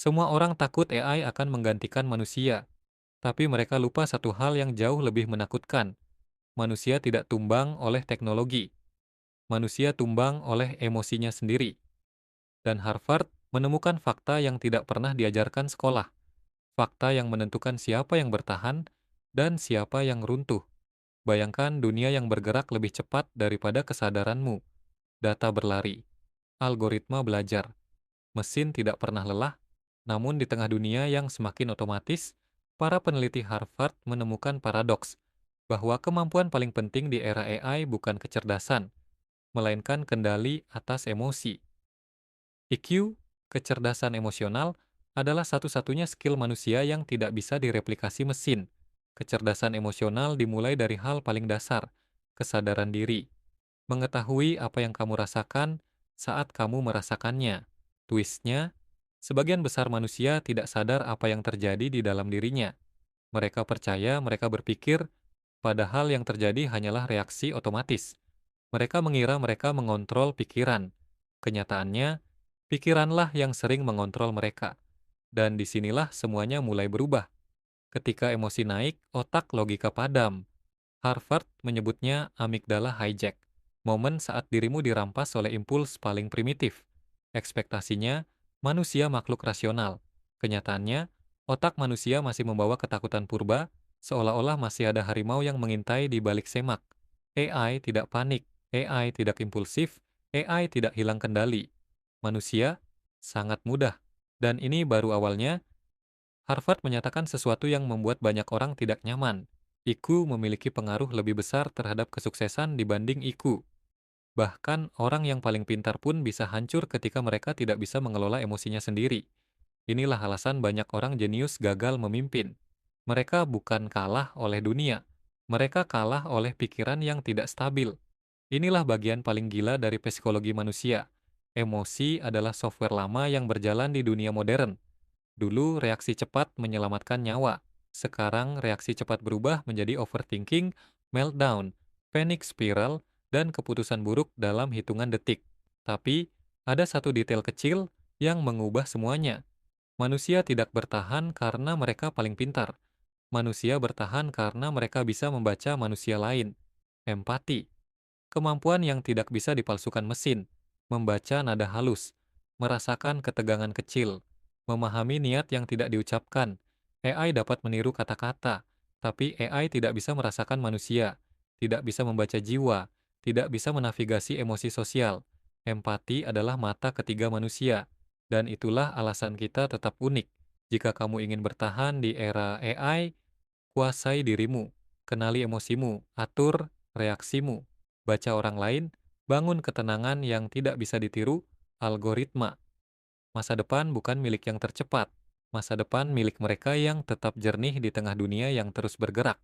Semua orang takut AI akan menggantikan manusia, tapi mereka lupa satu hal yang jauh lebih menakutkan. Manusia tidak tumbang oleh teknologi, manusia tumbang oleh emosinya sendiri. Dan Harvard menemukan fakta yang tidak pernah diajarkan sekolah, fakta yang menentukan siapa yang bertahan dan siapa yang runtuh. Bayangkan dunia yang bergerak lebih cepat daripada kesadaranmu. Data berlari, algoritma belajar, mesin tidak pernah lelah. Namun di tengah dunia yang semakin otomatis, para peneliti Harvard menemukan paradoks bahwa kemampuan paling penting di era AI bukan kecerdasan, melainkan kendali atas emosi. EQ, kecerdasan emosional, adalah satu-satunya skill manusia yang tidak bisa direplikasi mesin. Kecerdasan emosional dimulai dari hal paling dasar, kesadaran diri, mengetahui apa yang kamu rasakan saat kamu merasakannya. Twistnya, sebagian besar manusia tidak sadar apa yang terjadi di dalam dirinya. Mereka percaya mereka berpikir, padahal yang terjadi hanyalah reaksi otomatis. Mereka mengira mereka mengontrol pikiran. Kenyataannya, pikiranlah yang sering mengontrol mereka. Dan disinilah semuanya mulai berubah. Ketika emosi naik, otak logika padam. Harvard menyebutnya amigdala hijack, momen saat dirimu dirampas oleh impuls paling primitif. Ekspektasinya, manusia makhluk rasional. Kenyataannya, otak manusia masih membawa ketakutan purba, seolah-olah masih ada harimau yang mengintai di balik semak. AI tidak panik, AI tidak impulsif, AI tidak hilang kendali. Manusia sangat mudah. Dan ini baru awalnya. Harvard menyatakan sesuatu yang membuat banyak orang tidak nyaman. IQ memiliki pengaruh lebih besar terhadap kesuksesan dibanding IQ. Bahkan orang yang paling pintar pun bisa hancur ketika mereka tidak bisa mengelola emosinya sendiri. Inilah alasan banyak orang jenius gagal memimpin. Mereka bukan kalah oleh dunia, mereka kalah oleh pikiran yang tidak stabil. Inilah bagian paling gila dari psikologi manusia. Emosi adalah software lama yang berjalan di dunia modern. Dulu reaksi cepat menyelamatkan nyawa. Sekarang reaksi cepat berubah menjadi overthinking, meltdown, panic spiral, dan keputusan buruk dalam hitungan detik. Tapi, ada satu detail kecil yang mengubah semuanya. Manusia tidak bertahan karena mereka paling pintar. Manusia bertahan karena mereka bisa membaca manusia lain. Empati, kemampuan yang tidak bisa dipalsukan mesin, membaca nada halus, merasakan ketegangan kecil, memahami niat yang tidak diucapkan. AI dapat meniru kata-kata, tapi AI tidak bisa merasakan manusia, tidak bisa membaca jiwa, tidak bisa menavigasi emosi sosial. Empati adalah mata ketiga manusia, dan itulah alasan kita tetap unik. Jika kamu ingin bertahan di era AI, kuasai dirimu, kenali emosimu, atur reaksimu, baca orang lain, bangun ketenangan yang tidak bisa ditiru, algoritma. Masa depan bukan milik yang tercepat, masa depan milik mereka yang tetap jernih di tengah dunia yang terus bergerak.